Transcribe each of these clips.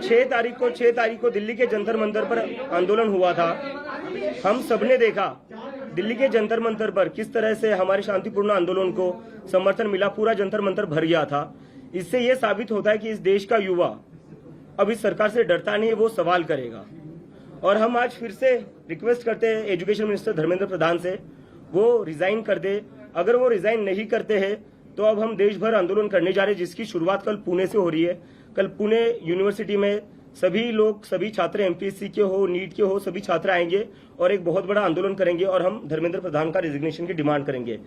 6 तारीख को दिल्ली के जंतर मंतर पर आंदोलन हुआ था। हम सबने देखा दिल्ली के जंतर मंतर पर किस तरह से हमारे शांतिपूर्ण आंदोलन को समर्थन मिला, पूरा जंतर मंतर भर गया था। इससे यह साबित होता है कि इस देश का युवा अब इस सरकार से डरता नहीं है, वो सवाल करेगा। और हम आज फिर से रिक्वेस्ट करते हैं एजुकेशन मिनिस्टर धर्मेंद्र प्रधान से, वो रिजाइन कर दे। अगर वो रिजाइन नहीं करते हैं तो अब हम देश भर आंदोलन करने जा रहे हैं, जिसकी शुरुआत कल पुणे से हो रही है। कल पुणे यूनिवर्सिटी में सभी छात्र एमपीएससी के हो, नीट के हो, सभी छात्र आएंगे और एक बहुत बड़ा आंदोलन करेंगे और हम धर्मेंद्र प्रधान का रेजिग्नेशन की डिमांड करेंगे।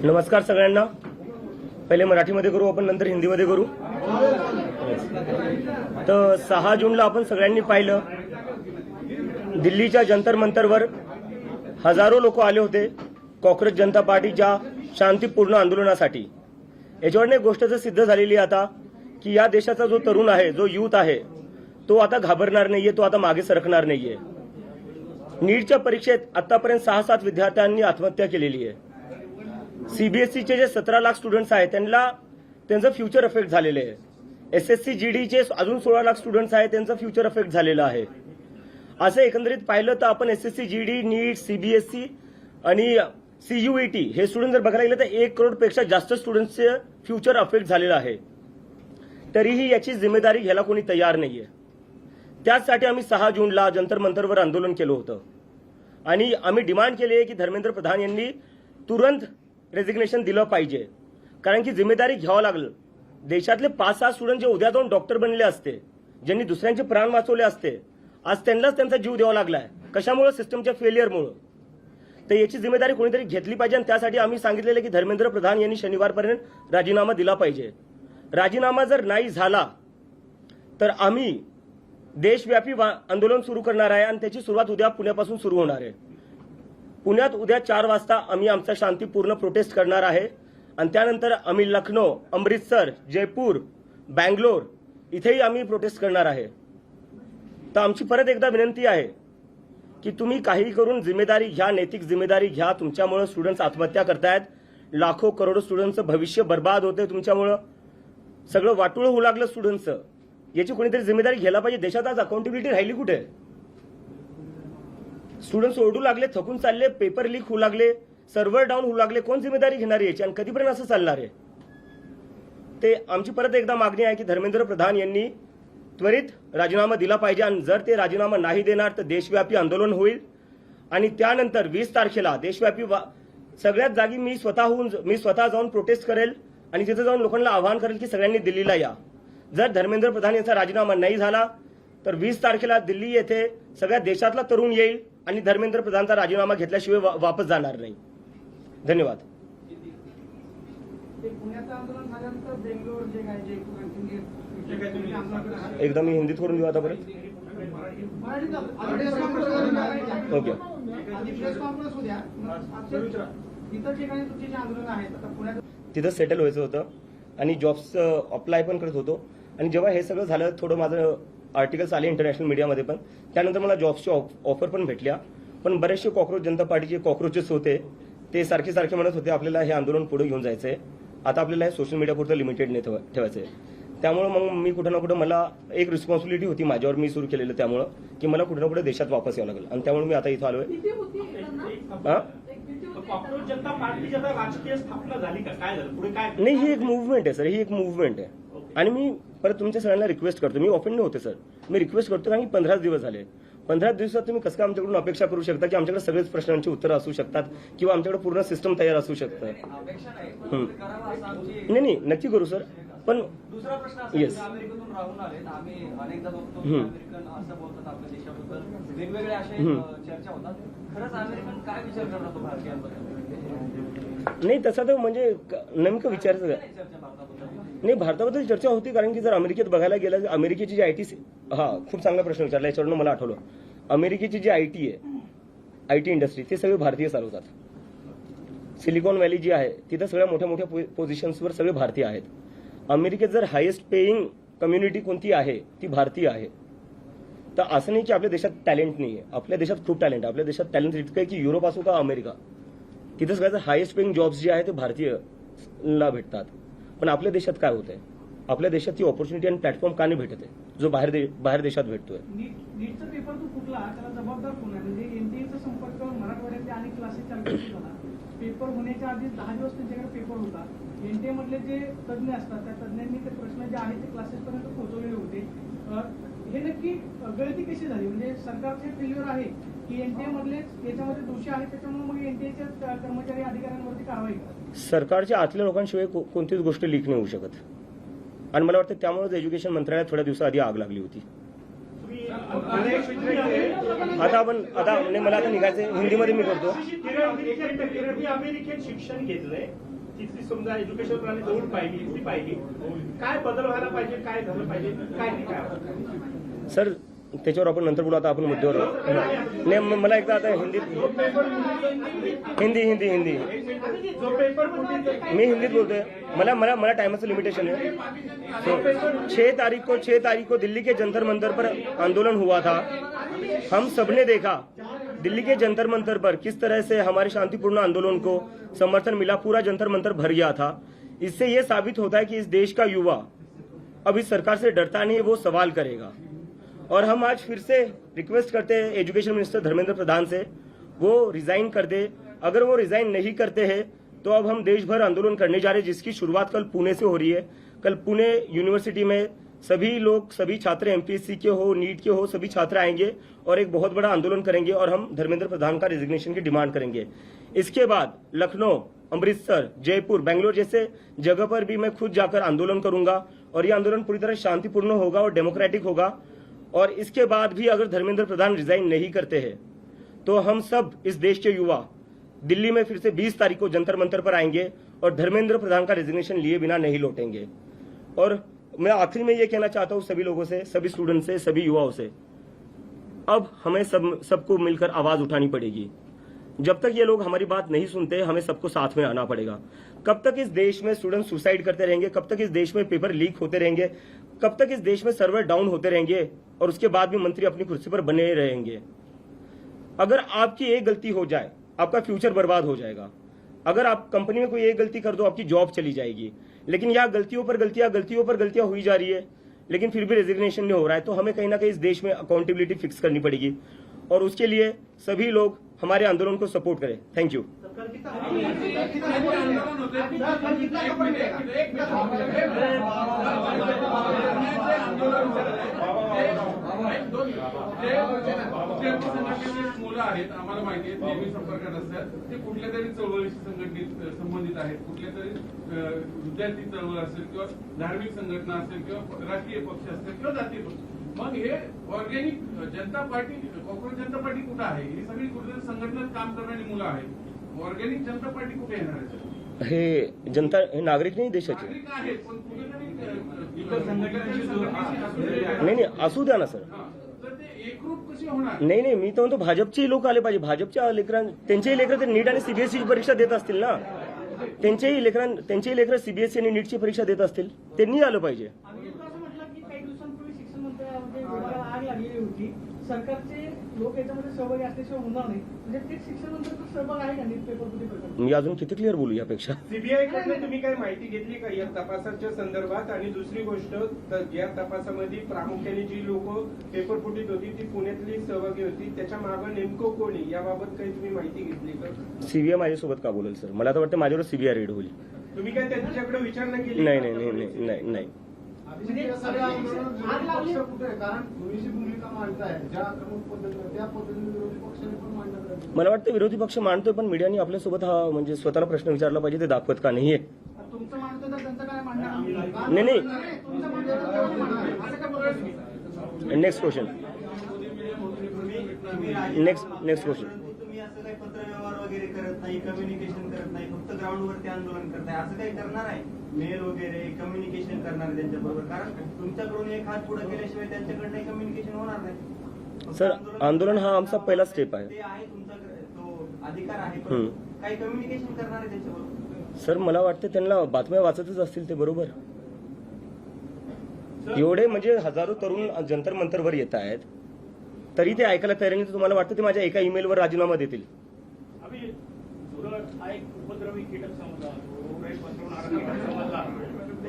नमस्कार सगळ्यांना। पहिले मराठीमध्ये करू आपण, नंतर हिंदीमध्ये करू। तर 6 जूनला आपण सगळ्यांनी पाहिलं, दिल्लीच्या जंतर मंतरवर हजारो लोक आले होते कॉक्रोच जनता पार्टीच्या शांतिपूर्ण आंदोलनासाठी। याच्यावरने गोष्ट तर सिद्ध झालेली आहे आता की या देशाचा जो तरुण आहे, जो युथ आहे, तो आता घाबरणार नाहीये, तो आता मागे सरकणार नाहीये। नीटच्या परीक्षेत आतापर्यंत 6-7 विद्यार्थ्यांनी आत्महत्या केलेली आहे। सीबीएसईचे जे 17 लाख स्टुडंट्स आहेत त्यांचं फ्युचर अफेक्ट झालेले आहे। एसएससी जीडीचे अजून 16 लाख स्टुडंट्स आहेत, त्यांचं फ्युचर अफेक्ट झालेलं आहे। असं एकंदरीत पाहिलं तर आपण एसएससी जीडी, नीट, सीबीएसई आणि सीयूईटी हे स्टुडंट जर बघायला गेलं तर 1 करोड पेक्षा जास्त स्टुडंट्सचे फ्युचर अफेक्ट झालेलं आहे। तरीही याची जिम्मेदारी घ्यायला कोणी तयार नाहीये। त्यासाठी आम्ही 6 जूनला जंतर मंतरवर आंदोलन केलं होतं आणि आम्ही डिमांड केली आहे की धर्मेंद्र प्रधान यांनी तुरंत रेजिग्नेशन दिलं पाहिजे, कारण की जिम्मेदारी घ्यावं लागलं। देशातले 5-6 स्टुडंट जे उद्या जाऊन डॉक्टर बनले असते, ज्यांनी दुसऱ्यांचे प्राण वाचवले असते, आज त्यांनाच त्यांचा जीव द्यावा लागलाय। कशामुळे? सिस्टमच्या फेलियरमुळे। तर याची जिम्मेदारी कोणीतरी घेतली पाहिजे आणि त्यासाठी आम्ही सांगितलेलं की धर्मेंद्र प्रधान यांनी शनिवारपर्यंत राजीनामा दिला पाहिजे। राजीनामा जर नाही झाला तर आम्ही देशव्यापी आंदोलन सुरू करणार आहे आणि त्याची सुरुवात उद्या पुण्यापासून सुरू होणार आहे। पुण्यात उद्या 4 वाजता आम्ही आमचा शांतिपूर्ण प्रोटेस्ट करणार आहे आणि त्यानंतर आम्ही लखनौ, अमृतसर, जयपूर, बँगलोर इथेही आम्ही प्रोटेस्ट करणार आहे। तर आमची परत एकदा विनंती आहे की तुम्ही काही करून जिम्मेदारी घ्या, नैतिक जिम्मेदारी घ्या। तुमच्यामुळे स्टुडंट्स आत्महत्या करतायत, लाखो करोडो स्टुडंट्सचं भविष्य बर्बाद होते तुमच्यामुळे, सगळं वाटोळं होऊ लागलं स्टुडंट्सचं। याची कोणीतरी जिम्मेदारी घ्यायला पाहिजे। देशात आज अकाउंटेबिलिटी राहिली कुठे? स्टुडंट्स ओरडू लागले, थकून चालले, पेपर लीक होऊ लागले, सर्व्हर डाऊन होऊ लागले। कोण जिम्मेदारी घेणार आहे याची आणि कधीपर्यंत असं चालणार आहे? ते आमची परत एकदा मागणी आहे की धर्मेंद्र प्रधान यांनी त्वरित राजीनामा दिला पाहिजे आणि जर ते राजीनामा नाही देणार तर देशव्यापी आंदोलन होईल आणि त्यानंतर 20 तारखेला देशव्यापी सगळ्यात जागी मी स्वतः जाऊन प्रोटेस्ट करेल आणि तिथे जाऊन लोकांना आवाहन करेल की सगळ्यांनी दिल्लीला या। जर धर्मेंद्र प्रधान यांचा राजीनामा नाही झाला तर 20 तारखेला दिल्ली येथे सगळ्या देशातला तरुण येईल आणि धर्मेंद्र प्रधानचा राजीनामा घेतल्याशिवाय वापस जाणार नाही। धन्यवाद। एकदा मी हिंदीत करून देऊ आता परत। ओके। तिथं सेटल व्हायचं होतं आणि जॉब्स अप्लाय पण करत होतो आणि जेव्हा हे सगळं झालं, थोडं माझं आर्टिकल्स आले इंटरनॅशनल मीडियामध्ये पण, त्यानंतर मला जॉब्सची ऑफर पण भेटल्या। पण बरेचसे कॉक्रोच जनता पार्टीचे कॉक्रोचेस होते, ते सारखे म्हणत होते आपल्याला हे आंदोलन पुढे घेऊन जायचंय, आता आपल्याला हे सोशल मीडियापुरतं लिमिटेड नाही ठेवायचंय। त्यामुळे मग मी कुठं ना कुठं मला एक रिस्पॉन्सिबिलिटी होती माझ्यावर, मी सुरू केलेलं, त्यामुळे की मला कुठं ना कुठं देशात वापस यावं लागेल आणि त्यामुळे मी आता इथं आलोय। नाही, ही एक मुव्हमेंट आहे सर, ही एक मुव्हमेंट आहे आणि मी परत तुमच्या सगळ्यांना रिक्वेस्ट करतो, मी ऑफेंड नाही होते सर, मी रिक्वेस्ट करतो कारण की 15 दिवस झाले। 15 दिवसात तुम्ही कसं काय आमच्याकडून अपेक्षा करू शकता की आमच्याकडे सगळेच प्रश्नांची उत्तरं असू शकतात किंवा आमच्याकडे पूर्ण सिस्टम तयार असू शकतं? नाही, नक्की करू सर। पण दुसरा प्रश्न येस, अमेरिकेतून राहून आले, आम्ही अनेकदा बघतो अमेरिकन असं बोलतात आपल्या देशाबद्दल, वेगवेगळे असे चर्चा होतात। खरंच अमेरिकन काय विचार करतात भारतीयांबद्दल? नाही, तसा तर म्हणजे नेमकं विचारायचं नाही, भारताबद्दल चर्चा होती कारण की जर अमेरिकेत बघायला गेलं, अमेरिकेची जी आयटी, खूप चांगला प्रश्न विचारला, याच्यावरून मला आठवलं, अमेरिकेची जी आयटी आहे, आयटी इंडस्ट्री, ते सगळे भारतीय चालवतात। सिलिकॉन व्हॅली जी आहे तिथं सगळ्या मोठ्या पोझिशन्सवर सगळे भारतीय आहेत। अमेरिकेत जर हायेस्ट पेईंग कम्युनिटी कोणती आहे ती भारतीय आहे। तर असं नाही की आपल्या देशात टॅलेंट नाही आहे, आपल्या देशात खूप टॅलेंट आहे। आपल्या देशात टॅलेंट इतकं आहे की युरोप असो का अमेरिका, तिथे सगळ्यात हायेस्ट पेईंग जॉब्स जे आहे ते भारतीयला भेटतात। पण आपल्या देशात काय होतंय? आपल्या देशात ती ऑपॉर्च्युनिटी आणि प्लॅटफॉर्म का नाही भेटत आहे जो बाहेर देशात भेटतोय? नीटचा पेपर तो फुटला, त्याला जबाबदार कोण आहे? म्हणजे एनटीएचा संपर्क मराठवाड्यातले अनेक क्लासेस चालू झाला. पेपर होण्याच्या आधी 10 दिवस त्यांच्याकडे पेपर होता. एनटीए मधले जे तज्ज्ञ असतात त्या तज्ज्ञांनी ते प्रश्न जे आहेत ते क्लासेस पर्यंत पोहोचवलेले होते. हे नक्की गळती कशी झाली? म्हणजे सरकारचे फेल्युअर आहे की एनटीए मधले याच्यामध्ये दोषी आहेत, त्याच्यामुळे मग एनटीएच्या कर्मचारी अधिकाऱ्यांवरती कारवाई करा? सरकारच्या आतल्या लोकांशिवाय कोणतीच गोष्ट लीक नाही होऊ शकत आणि मला वाटतं त्यामुळेच एज्युकेशन मंत्रालयात थोड्या दिवसाआधी आग लागली होती. मला आता निघायचं, हिंदीमध्ये मी करतो. अमेरिकेत शिक्षण घेतलंय, तिथली समजा एज्युकेशन प्रणाली जवळ पाहिली काय बदल व्हायला पाहिजे, काय झालं पाहिजे, काय सर त्याच्यावर आपण नंतर बोलू. आता आपण मुद्द्यावर नाही. मला एकदा आता हिंदी मी हिंदीत बोलतोय. मला टाइमचं लिमिटेशन है. 6 तारीख को दिल्ली के जंतर मंतर पर आंदोलन हुआ था. हम सबने देखा दिल्ली के जंतर मंतर पर किस तरह से हमारे शांतिपूर्ण आंदोलन को समर्थन मिला. पूरा जंतर मंतर भर गया था. इससे ये साबित होता है कि इस देश का युवा अब इस सरकार से डरता नहीं है, वो सवाल करेगा. और हम आज फिर से रिक्वेस्ट करते हैं एजुकेशन मिनिस्टर धर्मेंद्र प्रधान से, वो रिजाइन कर दे. अगर वो रिजाइन नहीं करते हैं तो अब हम देश भर आंदोलन करने जा रहे हैं, जिसकी शुरुआत कल पुणे से हो रही है. कल पुणे यूनिवर्सिटी में सभी छात्र एमपीएससी के हो, नीट के हो, सभी छात्र आएंगे और एक बहुत बड़ा आंदोलन करेंगे और हम धर्मेंद्र प्रधान का रेजिग्नेशन की डिमांड करेंगे. इसके बाद लखनऊ, अमृतसर, जयपुर, बेंगलोर जैसे जगह पर भी मैं खुद जाकर आंदोलन करूंगा और ये आंदोलन पूरी तरह शांतिपूर्ण होगा और डेमोक्रेटिक होगा. और इसके बाद भी अगर धर्मेंद्र प्रधान रिजाइन नहीं करते हैं तो हम सब इस देश के युवा दिल्ली में फिर से 20 तारीख को जंतर मंतर पर आएंगे और धर्मेंद्र प्रधान का रेजिग्नेशन लिए बिना नहीं लौटेंगे. और मैं आखिरी में ये कहना चाहता हूं सभी लोगों से, सभी स्टूडेंट से, सभी युवाओं से, अब हमें सबको मिलकर आवाज उठानी पड़ेगी. जब तक ये लोग हमारी बात नहीं सुनते हमें सबको साथ में आना पड़ेगा. कब तक इस देश में स्टूडेंट सुसाइड करते रहेंगे, कब तक इस देश में पेपर लीक होते रहेंगे, कब तक इस देश में सर्वर डाउन होते रहेंगे और उसके बाद भी मंत्री अपनी कुर्सी पर बने रहेंगे. अगर आपकी एक गलती हो जाए आपका फ्यूचर बर्बाद हो जाएगा. अगर आप कंपनी में कोई एक गलती कर दो आपकी जॉब चली जाएगी. लेकिन यहाँ गलतियों पर गलतियां हुई जा रही है, लेकिन फिर भी रेजिग्नेशन नहीं हो रहा है. तो हमें कहीं ना कहीं इस देश में अकाउंटेबिलिटी फिक्स करनी पड़ेगी और उसके लिए सभी लोग हमारे आंदोलन को सपोर्ट करें. Thank you. मुलं आहेत आम्हाला माहिती आहे, नेहमी संपर्कात असतात. ते कुठल्या तरी चळवळीशी संबंधित आहेत, कुठल्या तरी विद्यार्थी चळवळ असेल किंवा धार्मिक संघटना असेल किंवा राष्ट्रीय पक्ष असेल किंवा जातीय पक्ष. मग हे ऑर्गॅनिक जनता पार्टी, कॉंग्रेस जनता पार्टी कुठं आहे? ही सगळी कुठेतरी संघटनेत काम करणारी मुलं आहेत. ऑर्गॅनिक जनता पार्टी कुठे येणार आहे? हे जनता, हे नागरिक नाही देशाचे. नागरिक आहेत पण कुठेतरी नाही असू द्या ना सर. तर ते एकरूप कसे होणार? नाही मी तर म्हणतो भाजपचे लोक आले पाहिजे. भाजपच्या त्यांचेही लेकरं ते नीट आणि सीबीएसई परीक्षा देत असतील ना. त्यांचेही लेकरं सीबीएसई आणि नीटची परीक्षा देत असतील, त्यांनी आलं पाहिजे. आग लागलेली होती. सरकारचे लोक याच्यामध्ये सहभागी असल्याशिवाय होणार नाही. म्हणजे ते शिक्षण मंत्र्यांचा सहभाग आहे का नीट पेपर फुटी प्रकरणात? मी अजून किती क्लिअर बोलू यापेक्षा. सीबीआय कडनं तुम्ही काय माहिती घेतली का या तपासाच्या संदर्भात? आणि दुसरी गोष्ट, या तपासामध्ये प्रामुख्याने जी लोक पेपर फुटीत होती ती पुण्यातली सहभागी होती, त्याच्या मागे नेमकं कोणी, याबाबत काही तुम्ही माहिती घेतली का? सीबीआय माझ्यासोबत का बोलेल सर? मला तर वाटतं माझ्यावर सीबीआय रेड होईल. तुम्ही काय त्यांच्याकडे विचारणा केली? नाही. मला वाटतं विरोधी पक्ष मांडतोय पण मीडियाने आपल्यासोबत हा म्हणजे स्वतःला प्रश्न विचारला पाहिजे, ते दाखवत का नाहीये. तुमचं मानतो तर त्यांचं काय मांडणार? नाही. Next question. तुम्ही असं काही पत्रव्यवहार वगैरे करत नाही, कम्युनिकेशन करत नाही, फक्त ग्राउंडवरती आंदोलन करताय, असं काही करणार आहे? मेल वगैरे कम्युनिकेशन करणार आहे त्यांच्याबरोबर? कारण तुमच्याकडून एक हात पुढे केल्याशिवाय त्यांच्याकडनं कम्युनिकेशन होणार नाही. सर आंदोलन हा आमचा पहिला स्टेप आहे. ते आहे तुमचा तो अधिकार आहे, पण काही कम्युनिकेशन करणार आहे त्यांच्याबरोबर? सर मला वाटतं त्यांना बातम्या वाचतच असतील ते बरोबर. एवढे म्हणजे हजारो तरुण जंतर मंतरवर येत आहेत तरी ते ऐकायला तयार नाही. तुम्हाला वाटतं ते माझ्या एका ईमेलवर राजीनामा देतील? उपद्रवी कीटक समजला, रोगराई पसरवणारा कीटक समजला,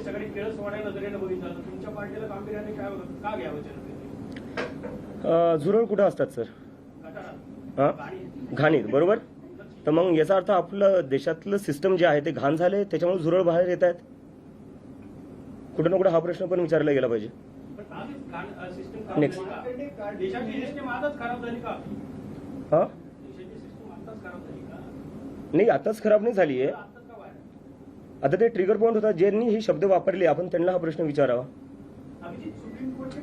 सगळे केळसवाड्या नजरेनं बघितलं तर तुमच्या पार्टीला गांभीर्याने काय का घ्यावं जनतेने? झुरळ कुठं असतात सर? गटारात हा गाडी घाणीत, बरोबर. तर मग याचा अर्थ आपलं देशातलं सिस्टम जे आहे ते घाण झाले, त्याच्यामुळे झुरळ बाहेर येत आहेत. कुठं ना कुठं हा प्रश्न पण विचारला गेला पाहिजे. पण आधीच सिस्टम खराब Next. झाली का? देशाची सिस्टम आजच खराब झाली का? हा देशाची सिस्टम आताच खराब झाली का? नाही, आताच खराब नाही झाली आहे. आताच का बाहेर? आता ते ट्रिगर पॉईंट होता, ज्यांनी हे शब्द वापरले आपण त्यांना हा प्रश्न विचारावा. अभिजित, सुप्रीम कोर्टचे